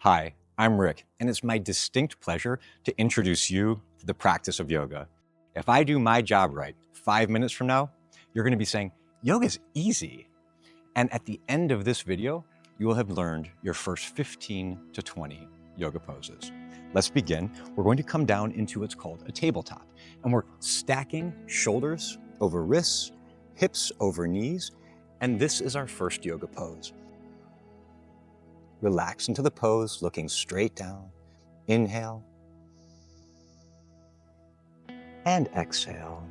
Hi, I'm Rick, and it's my distinct pleasure to introduce you to the practice of yoga. If I do my job right, 5 minutes from now, you're going to be saying, yoga's easy. And at the end of this video, you will have learned your first 15 to 20 yoga poses. Let's begin. We're going to come down into what's called a tabletop, and we're stacking shoulders over wrists, hips over knees, and this is our first yoga pose. Relax into the pose, looking straight down. Inhale. And exhale.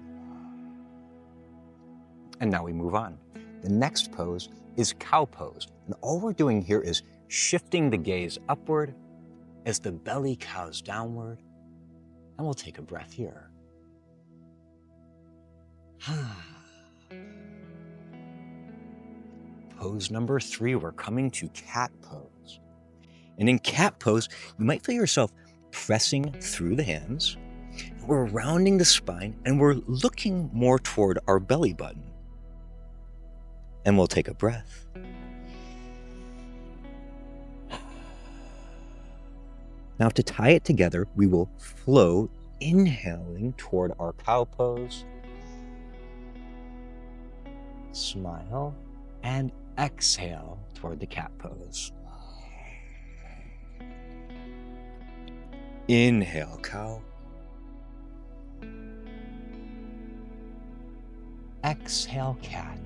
And now we move on. The next pose is cow pose. And all we're doing here is shifting the gaze upward as the belly cows downward. And we'll take a breath here. Pose number 3, we're coming to cat pose. And in cat pose, you might feel yourself pressing through the hands. We're rounding the spine and we're looking more toward our belly button. And we'll take a breath. Now to tie it together, we will flow, inhaling toward our cow pose. Smile and exhale toward the cat pose. Inhale, cow. Exhale, cat.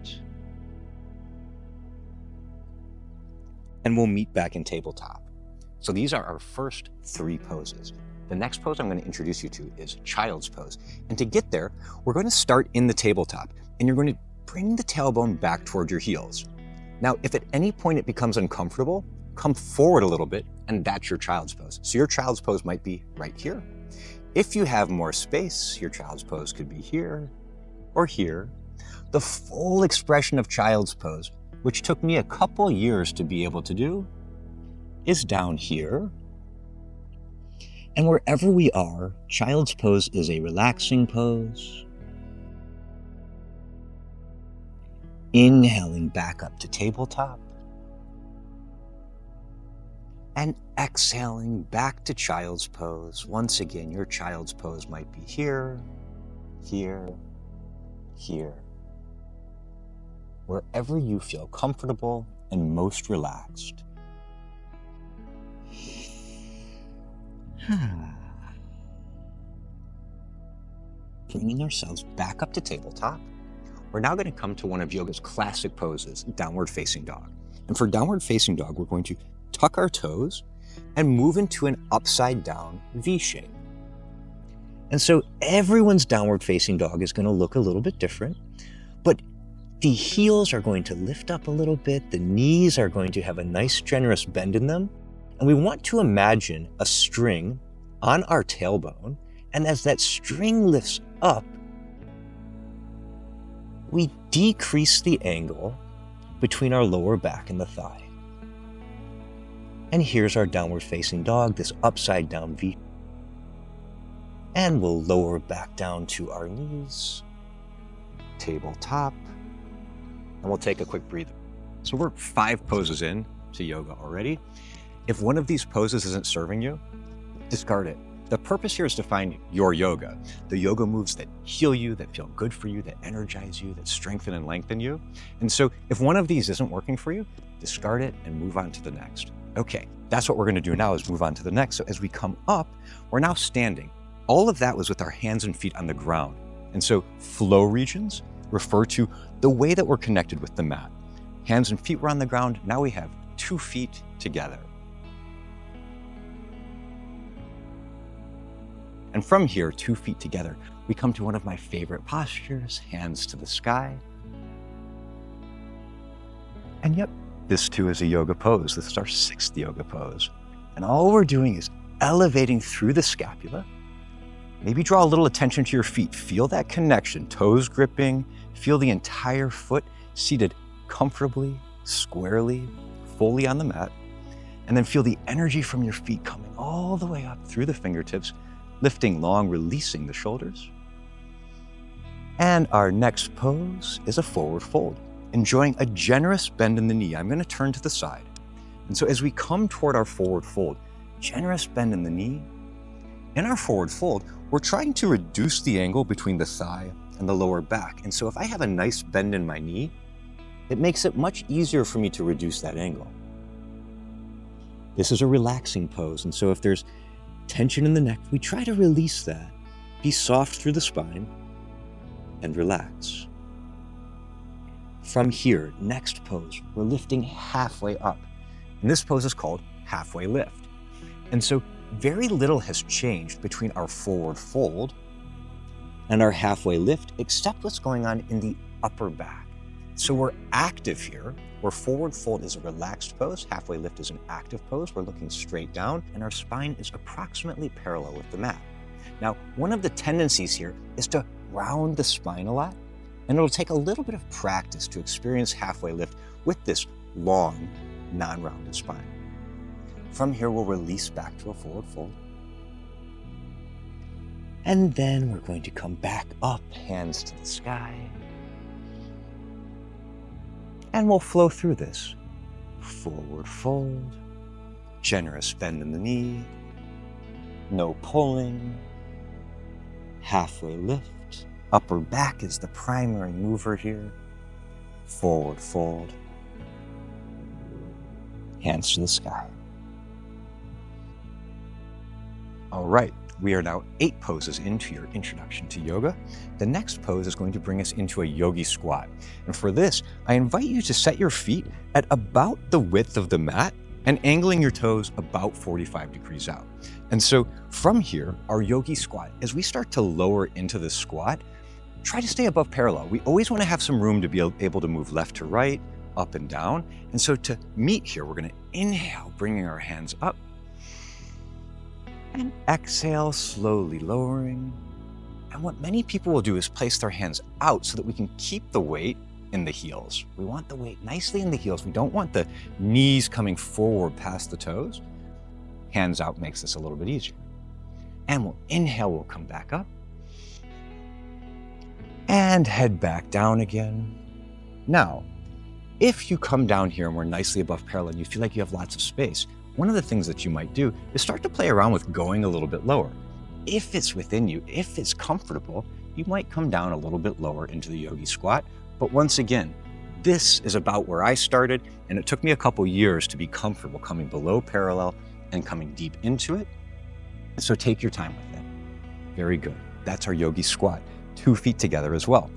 And we'll meet back in tabletop. So these are our first 3 poses. The next pose I'm going to introduce you to is child's pose. And to get there, we're going to start in the tabletop, and you're going to bring the tailbone back toward your heels. Now, if at any point it becomes uncomfortable, come forward a little bit, and that's your child's pose. So your child's pose might be right here. If you have more space, your child's pose could be here or here. The full expression of child's pose, which took me a couple years to be able to do, is down here. And wherever we are, child's pose is a relaxing pose. Inhaling back up to tabletop. And exhaling back to child's pose. Once again, your child's pose might be here, here, here. Wherever you feel comfortable and most relaxed. Bringing ourselves back up to tabletop. We're now going to come to one of yoga's classic poses, downward facing dog. And for downward facing dog, we're going to tuck our toes and move into an upside down V shape. And so everyone's downward facing dog is going to look a little bit different, but the heels are going to lift up a little bit. The knees are going to have a nice generous bend in them. And we want to imagine a string on our tailbone. And as that string lifts up, we decrease the angle between our lower back and the thigh. And here's our downward facing dog, this upside down V. And we'll lower back down to our knees, tabletop, and we'll take a quick breather. So we're 5 poses in to yoga already. If one of these poses isn't serving you, discard it. The purpose here is to find your yoga, the yoga moves that heal you, that feel good for you, that energize you, that strengthen and lengthen you. And so if one of these isn't working for you, discard it and move on to the next. Okay, that's what we're going to do now, is move on to the next. So as we come up, we're now standing. All of that was with our hands and feet on the ground. And so flow regions refer to the way that we're connected with the mat. Hands and feet were on the ground. Now we have 2 feet together. And from here, 2 feet together, we come to one of my favorite postures, hands to the sky. And yep, this too is a yoga pose. This is our 6th yoga pose. And all we're doing is elevating through the scapula. Maybe draw a little attention to your feet. Feel that connection, toes gripping. Feel the entire foot seated comfortably, squarely, fully on the mat. And then feel the energy from your feet coming all the way up through the fingertips, lifting long, releasing the shoulders. And our next pose is a forward fold, enjoying a generous bend in the knee. I'm going to turn to the side. And so as we come toward our forward fold, generous bend in the knee. In our forward fold, we're trying to reduce the angle between the thigh and the lower back. And so if I have a nice bend in my knee, it makes it much easier for me to reduce that angle. This is a relaxing pose, and so if there's tension in the neck, we try to release that. Be soft through the spine and relax. From here, next pose, we're lifting halfway up. And this pose is called halfway lift. And so very little has changed between our forward fold and our halfway lift, except what's going on in the upper back. So we're active here, where forward fold is a relaxed pose, halfway lift is an active pose. We're looking straight down, and our spine is approximately parallel with the mat. Now, one of the tendencies here is to round the spine a lot, and it'll take a little bit of practice to experience halfway lift with this long, non-rounded spine. From here, we'll release back to a forward fold. And then we're going to come back up, hands to the sky. And we'll flow through this. Forward fold, generous bend in the knee, no pulling, halfway lift, upper back is the primary mover here, forward fold, hands to the sky. All right, we are now 8 poses into your introduction to yoga. The next pose is going to bring us into a yogi squat. And for this, I invite you to set your feet at about the width of the mat and angling your toes about 45 degrees out. And so from here, our yogi squat, as we start to lower into the squat, try to stay above parallel. We always want to have some room to be able to move left to right, up and down. And so to meet here, we're going to inhale, bringing our hands up, and exhale, slowly lowering. And what many people will do is place their hands out so that we can keep the weight in the heels. We want the weight nicely in the heels. We don't want the knees coming forward past the toes. Hands out makes this a little bit easier. And we'll inhale, we'll come back up. And head back down again. Now, if you come down here and we're nicely above parallel and you feel like you have lots of space, one of the things that you might do is start to play around with going a little bit lower. If it's within you, if it's comfortable, you might come down a little bit lower into the yogi squat. But once again, this is about where I started, and it took me a couple years to be comfortable coming below parallel and coming deep into it. So take your time with it. Very good. That's our yogi squat. 2 feet together as well.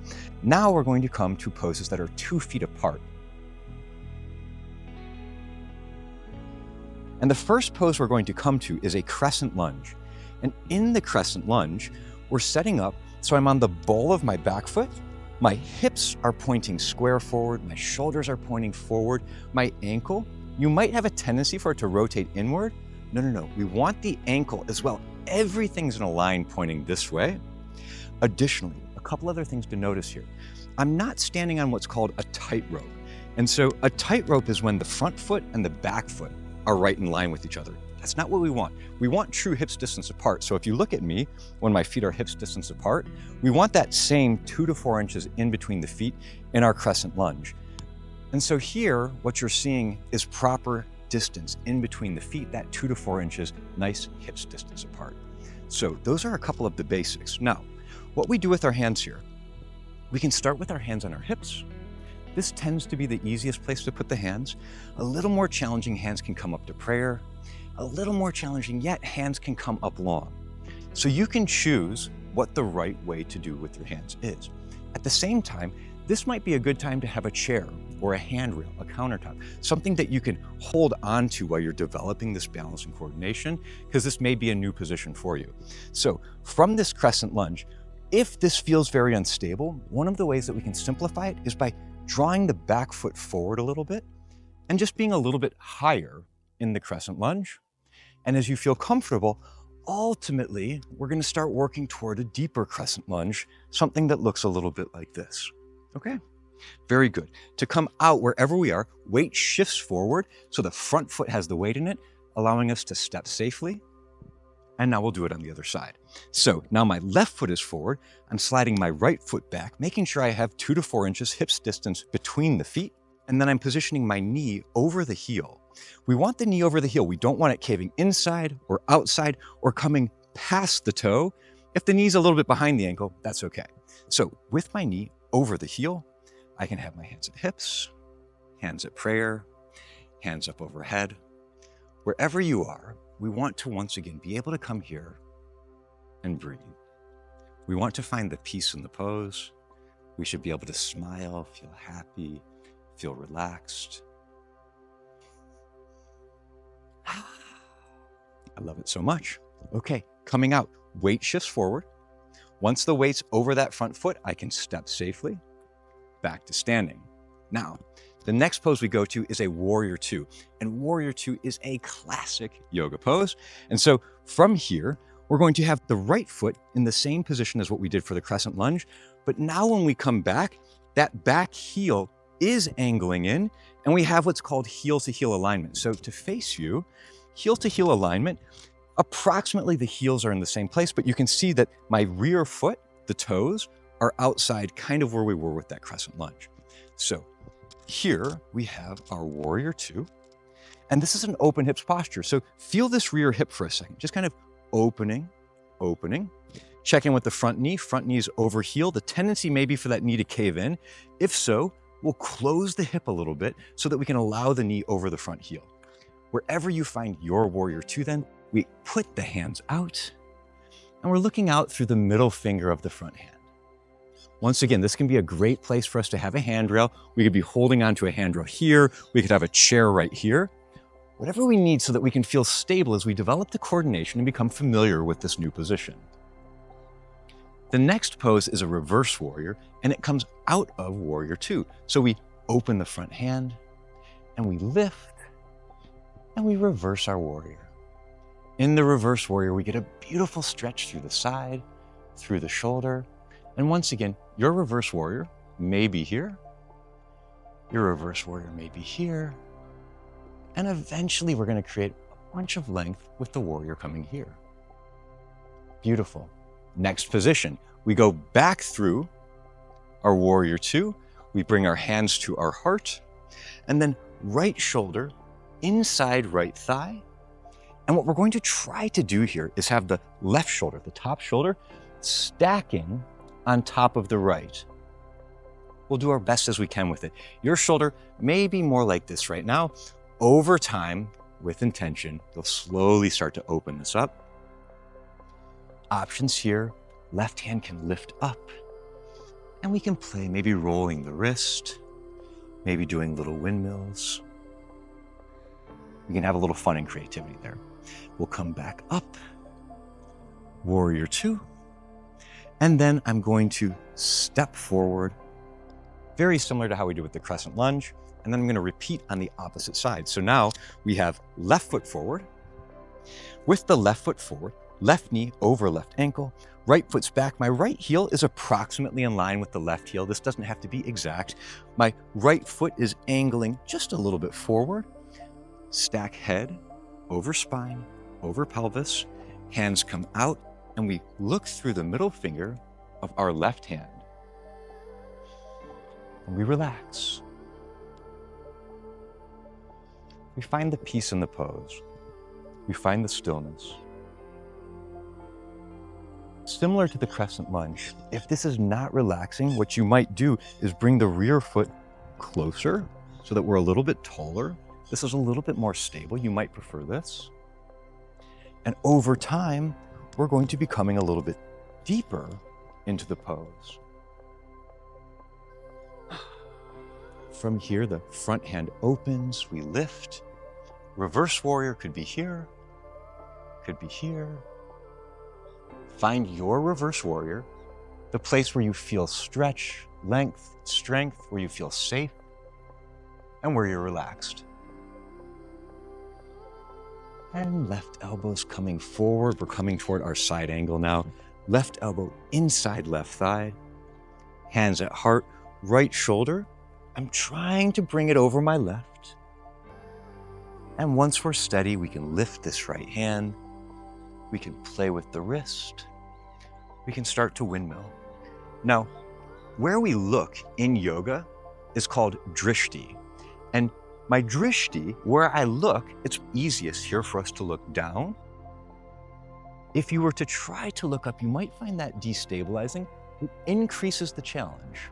Now we're going to come to poses that are 2 feet apart. And the first pose we're going to come to is a crescent lunge. And in the crescent lunge, we're setting up so I'm on the ball of my back foot. My hips are pointing square forward. My shoulders are pointing forward. My ankle, you might have a tendency for it to rotate inward. No. We want the ankle as well. Everything's in a line pointing this way. Additionally, a couple other things to notice here. I'm not standing on what's called a tightrope. And so a tightrope is when the front foot and the back foot are right in line with each other. That's not what we want. We want true hips distance apart. So if you look at me, when my feet are hips distance apart, we want that same 2 to 4 inches in between the feet in our crescent lunge. And so here, what you're seeing is proper distance in between the feet, that 2 to 4 inches, nice hips distance apart. So those are a couple of the basics. Now, what we do with our hands here, we can start with our hands on our hips. This tends to be the easiest place to put the hands. A little more challenging, hands can come up to prayer. A little more challenging yet, hands can come up long. So you can choose what the right way to do with your hands is. At the same time, this might be a good time to have a chair or a handrail, a countertop, something that you can hold onto while you're developing this balance and coordination, because this may be a new position for you. So from this crescent lunge, if this feels very unstable, one of the ways that we can simplify it is by drawing the back foot forward a little bit and just being a little bit higher in the crescent lunge. And as you feel comfortable, ultimately, we're going to start working toward a deeper crescent lunge, something that looks a little bit like this. Okay, very good. To come out wherever we are, weight shifts forward so the front foot has the weight in it, allowing us to step safely. And now we'll do it on the other side. So now my left foot is forward. I'm sliding my right foot back, making sure I have 2 to 4 inches hips distance between the feet. and then I'm positioning my knee over the heel. We want the knee over the heel. We don't want it caving inside or outside or coming past the toe. If the knee's a little bit behind the ankle, that's okay. So with my knee over the heel, I can have my hands at hips, hands at prayer, hands up overhead. Wherever you are, we want to once again be able to come here and breathe. We want to find the peace in the pose. We should be able to smile, feel happy, feel relaxed. I love it so much. Okay, coming out, weight shifts forward. Once the weight's over that front foot, I can step safely back to standing. Now, the next pose we go to is a Warrior Two, and Warrior Two is a classic yoga pose. And so from here, we're going to have the right foot in the same position as what we did for the crescent lunge, but now when we come back, that back heel is angling in, and we have what's called heel to heel alignment. So to face you, heel to heel alignment, approximately the heels are in the same place, but you can see that my rear foot, the toes, are outside kind of where we were with that crescent lunge. So here we have our Warrior Two, and this is an open hips posture. So feel this rear hip for a second, just kind of opening. Check in with the front knee is over heel. The tendency may be for that knee to cave in. If so, we'll close the hip a little bit so that we can allow the knee over the front heel. Wherever you find your Warrior Two then, we put the hands out and we're looking out through the middle finger of the front hand. Once again, this can be a great place for us to have a handrail. We could be holding onto a handrail here. We could have a chair right here. Whatever we need so that we can feel stable as we develop the coordination and become familiar with this new position. The next pose is a reverse warrior, and it comes out of Warrior Two. So we open the front hand, and we lift, and we reverse our warrior. In the reverse warrior, we get a beautiful stretch through the side, through the shoulder, and once again, your reverse warrior may be here, your reverse warrior may be here, and eventually we're going to create a bunch of length with the warrior coming here. Beautiful. Next position, we go back through our Warrior Two, we bring our hands to our heart, and then right shoulder inside right thigh. And what we're going to try to do here is have the left shoulder, the top shoulder, stacking on top of the right. We'll do our best as we can with it. Your shoulder may be more like this right now. Over time, with intention, you'll slowly start to open this up. Options here, left hand can lift up, and we can play maybe rolling the wrist, maybe doing little windmills. We can have a little fun and creativity there. We'll come back up, Warrior Two, and then I'm going to step forward, very similar to how we did with the crescent lunge, and then I'm going to repeat on the opposite side. So now we have left foot forward. With the left foot forward, left knee over left ankle, right foot's back. My right heel is approximately in line with the left heel. This doesn't have to be exact. My right foot is angling just a little bit forward. Stack head over spine, over pelvis. Hands come out, and we look through the middle finger of our left hand. And we relax. We find the peace in the pose. We find the stillness. Similar to the crescent lunge, if this is not relaxing, what you might do is bring the rear foot closer so that we're a little bit taller. This is a little bit more stable. You might prefer this. And over time, we're going to be coming a little bit deeper into the pose. From here, the front hand opens, we lift. Reverse warrior could be here, could be here. Find your reverse warrior, the place where you feel stretch, length, strength, where you feel safe, and where you're relaxed. And left elbow's coming forward. We're coming toward our side angle now. Left elbow inside left thigh, hands at heart, right shoulder. I'm trying to bring it over my left. And once we're steady, we can lift this right hand. We can play with the wrist. We can start to windmill. Now, where we look in yoga is called drishti. And my drishti, where I look, it's easiest here for us to look down. If you were to try to look up, you might find that destabilizing. It increases the challenge.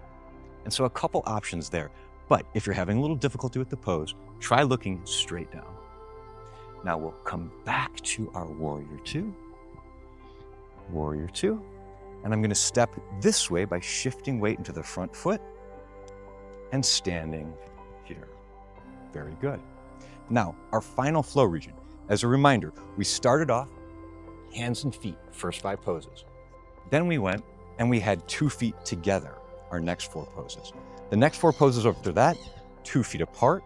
And so a couple options there. But if you're having a little difficulty with the pose, try looking straight down. Now we'll come back to our warrior two. Warrior two. And I'm going to step this way by shifting weight into the front foot and standing here. Very good. Now, our final flow region. As a reminder, we started off hands and feet, first 5 poses. Then we went and we had 2 feet together, our next 4 poses. The next 4 poses after that, 2 feet apart.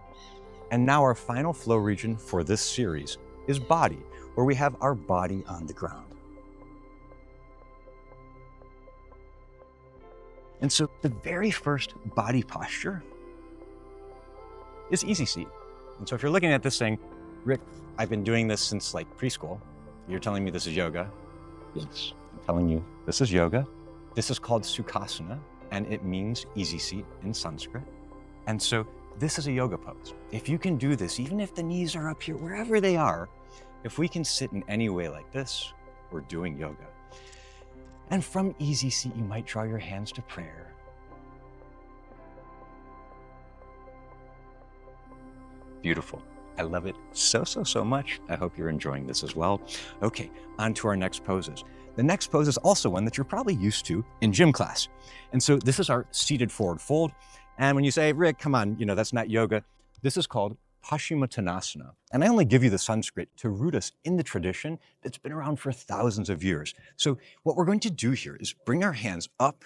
And now our final flow region for this series is body, where we have our body on the ground. And so the very first body posture is easy seat. And so if you're looking at this saying, Rick, I've been doing this since like preschool. You're telling me this is yoga. Yes, I'm telling you this is yoga. This is called Sukhasana, and it means easy seat in Sanskrit. And so this is a yoga pose. If you can do this, even if the knees are up here, wherever they are, if we can sit in any way like this, we're doing yoga. And from easy seat, you might draw your hands to prayer. Beautiful. I love it so much. I hope you're enjoying this as well. Okay, on to our next poses. The next pose is also one that you're probably used to in gym class. And so this is our seated forward fold. And when you say, Rick, come on, that's not yoga. This is called Paschimottanasana. And I only give you the Sanskrit to root us in the tradition that's been around for thousands of years. So what we're going to do here is bring our hands up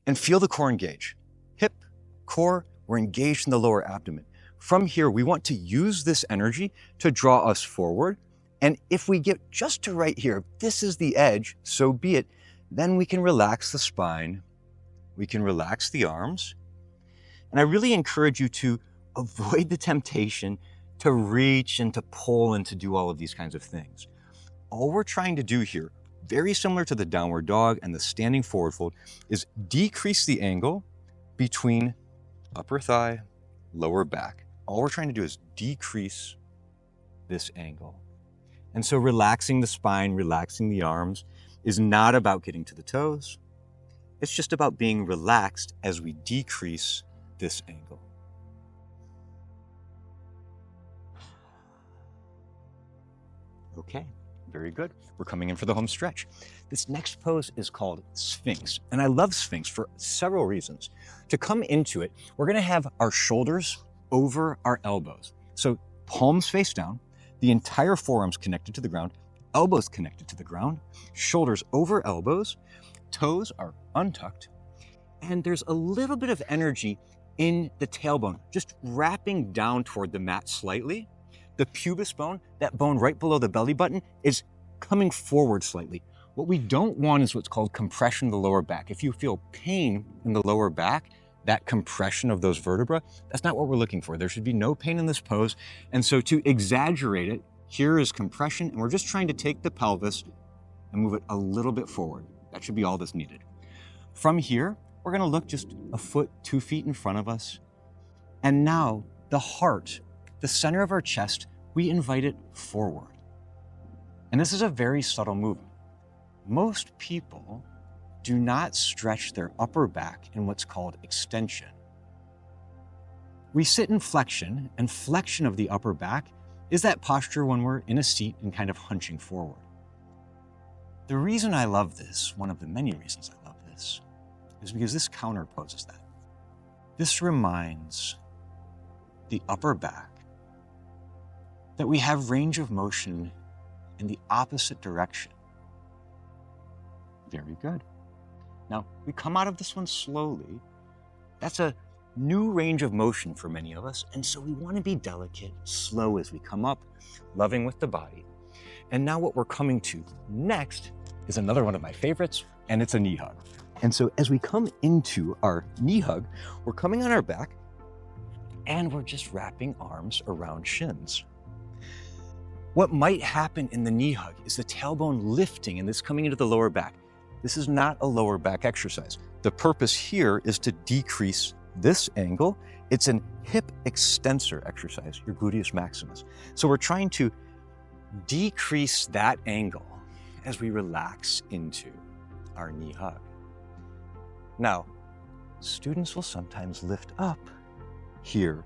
and feel the core engage. Hip, core, we're engaged in the lower abdomen. From here, we want to use this energy to draw us forward. And if we get just to right here, if this is the edge, so be it, then we can relax the spine. We can relax the arms. And I really encourage you to avoid the temptation to reach and to pull and to do all of these kinds of things. All we're trying to do here, very similar to the downward dog and the standing forward fold, is decrease the angle between upper thigh, lower back. All we're trying to do is decrease this angle. And so relaxing the spine, relaxing the arms is not about getting to the toes. It's just about being relaxed as we decrease this angle. Okay, very good. We're coming in for the home stretch. This next pose is called Sphinx. And I love Sphinx for several reasons. To come into it, we're gonna have our shoulders over our elbows. So palms face down, the entire forearms connected to the ground, elbows connected to the ground, shoulders over elbows, toes are untucked, and there's a little bit of energy in the tailbone, just wrapping down toward the mat slightly. The pubis bone, that bone right below the belly button, is coming forward slightly. What we don't want is what's called compression of the lower back. If you feel pain in the lower back, that compression of those vertebrae, that's not what we're looking for. There should be no pain in this pose. And so to exaggerate it, here is compression, and we're just trying to take the pelvis and move it a little bit forward. That should be all that's needed. From here, we're gonna look just a foot, 2 feet in front of us. And now the heart, the center of our chest, we invite it forward. And this is a very subtle movement. Most people do not stretch their upper back in what's called extension. We sit in flexion, and flexion of the upper back is that posture when we're in a seat and kind of hunching forward. The reason I love this, one of the many reasons I love this, is because this counterposes that. This reminds the upper back that we have range of motion in the opposite direction. Very good. Now, we come out of this one slowly. That's a new range of motion for many of us, and so we want to be delicate, slow as we come up, loving with the body. And now what we're coming to next is another one of my favorites, and it's a knee hug. And so as we come into our knee hug, we're coming on our back, and we're just wrapping arms around shins. What might happen in the knee hug is the tailbone lifting and this coming into the lower back. This is not a lower back exercise. The purpose here is to decrease this angle It's an hip extensor exercise, your gluteus maximus. So we're trying to decrease that angle as we relax into our knee hug. Now, students will sometimes lift up here,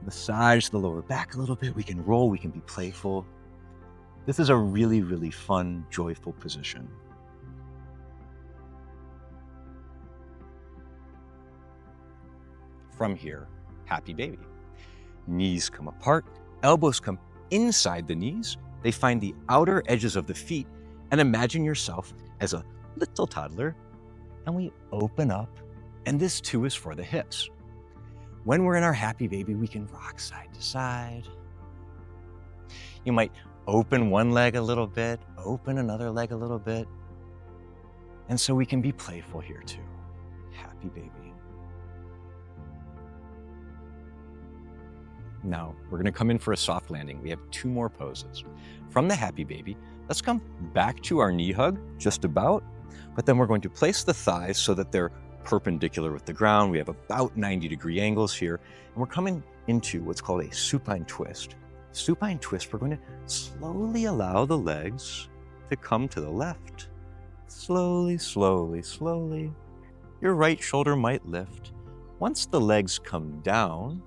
massage the lower back a little bit. We can roll, we can be playful. This is a really, really fun, joyful position. From here, happy baby. Knees come apart, elbows come inside the knees. They find the outer edges of the feet, and imagine yourself as a little toddler, and we open up, and this too is for the hips. When we're in our happy baby, we can rock side to side. You might open one leg a little bit, open another leg a little bit. And so we can be playful here too. Happy baby. Now, we're gonna come in for a soft landing. We have 2 more poses. From the happy baby, let's come back to our knee hug, just about, but then we're going to place the thighs so that they're perpendicular with the ground. We have about 90-degree angles here, and we're coming into what's called a supine twist. Supine twist, we're going to slowly allow the legs to come to the left. Slowly, slowly, slowly. Your right shoulder might lift. Once the legs come down,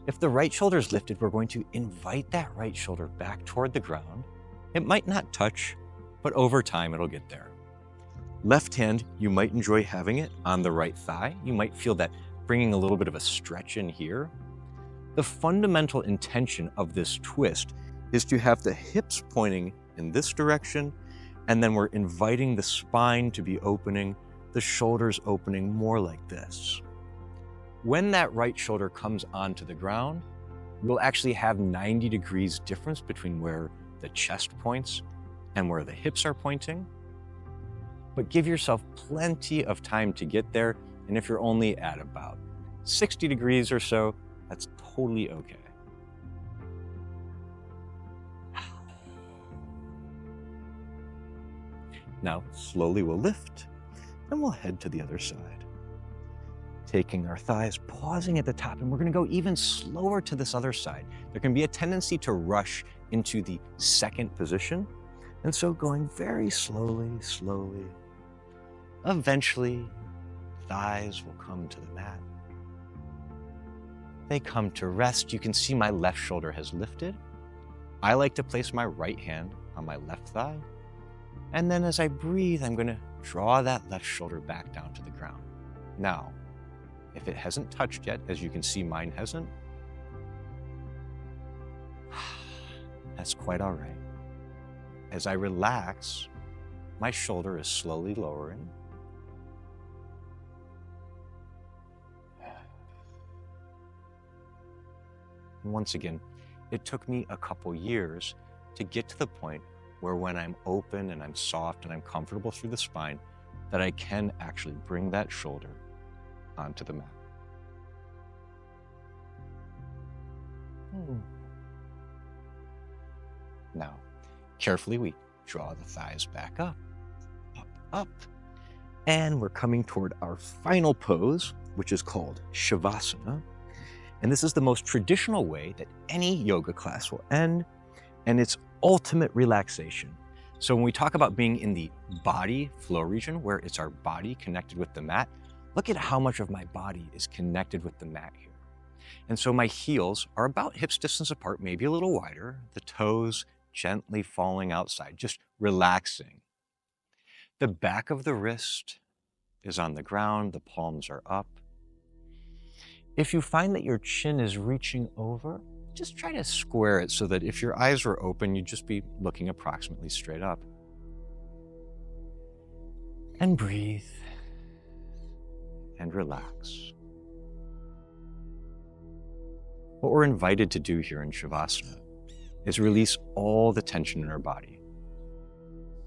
if the right shoulder is lifted, we're going to invite that right shoulder back toward the ground. It might not touch, but over time it'll get there. Left hand, you might enjoy having it on the right thigh. You might feel that bringing a little bit of a stretch in here. The fundamental intention of this twist is to have the hips pointing in this direction, and then we're inviting the spine to be opening, the shoulders opening more like this. When that right shoulder comes onto the ground, you'll actually have 90 degrees difference between where the chest points and where the hips are pointing. But give yourself plenty of time to get there, and if you're only at about 60 degrees or so, that's totally okay. Now, slowly we'll lift, and we'll head to the other side. Taking our thighs, pausing at the top, and we're gonna go even slower to this other side. There can be a tendency to rush into the second position, and so going very slowly, slowly. Eventually, thighs will come to the mat. They come to rest. You can see my left shoulder has lifted. I like to place my right hand on my left thigh. And then as I breathe, I'm gonna draw that left shoulder back down to the ground. Now, if it hasn't touched yet, as you can see mine hasn't, that's quite all right. As I relax, my shoulder is slowly lowering. And once again, it took me a couple years to get to the point where when I'm open and I'm soft and I'm comfortable through the spine, that I can actually bring that shoulder onto the mat. Now, carefully we draw the thighs back up, up, up, and we're coming toward our final pose, which is called Shavasana. And this is the most traditional way that any yoga class will end, and it's ultimate relaxation. So when we talk about being in the body flow region, where it's our body connected with the mat, look at how much of my body is connected with the mat here. And so my heels are about hips distance apart, maybe a little wider, the toes gently falling outside, just relaxing. The back of the wrist is on the ground, the palms are up. If you find that your chin is reaching over, just try to square it so that if your eyes were open, you'd just be looking approximately straight up. And breathe and relax. What we're invited to do here in Shavasana is release all the tension in our body.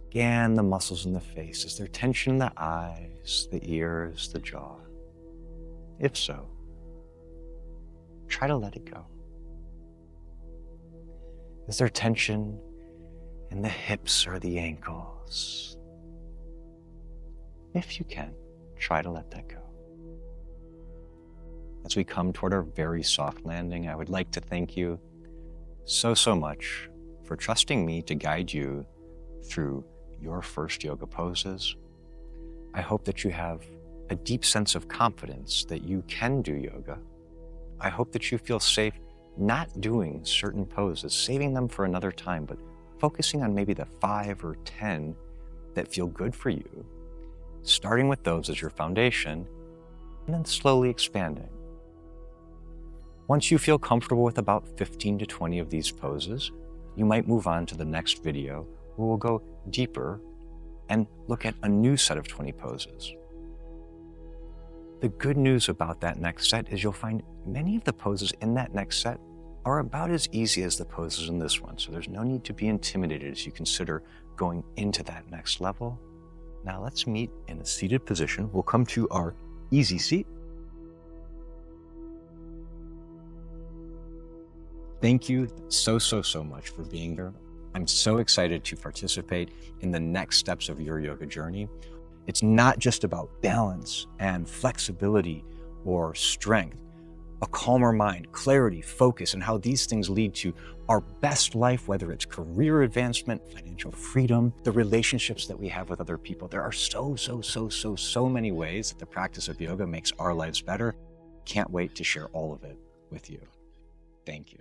Scan the muscles in the face. Is there tension in the eyes, the ears, the jaw? If so, try to let it go. Is there tension in the hips or the ankles? If you can, try to let that go. as we come toward our very soft landing, I would like to thank you so much for trusting me to guide you through your first yoga poses. I hope that you have a deep sense of confidence that you can do yoga. I hope that you feel safe not doing certain poses, saving them for another time, but focusing on maybe the 5 or 10 that feel good for you, starting with those as your foundation, and then slowly expanding. Once you feel comfortable with about 15 to 20 of these poses, you might move on to the next video where we'll go deeper and look at a new set of 20 poses. The good news about that next set is you'll find many of the poses in that next set are about as easy as the poses in this one, so there's no need to be intimidated as you consider going into that next level. Now let's meet in a seated position. We'll come to our easy seat. Thank you so much for being here. I'm so excited to participate in the next steps of your yoga journey. It's not just about balance and flexibility or strength, a calmer mind, clarity, focus, and how these things lead to our best life, whether it's career advancement, financial freedom, the relationships that we have with other people. There are so many ways that the practice of yoga makes our lives better. Can't wait to share all of it with you. Thank you.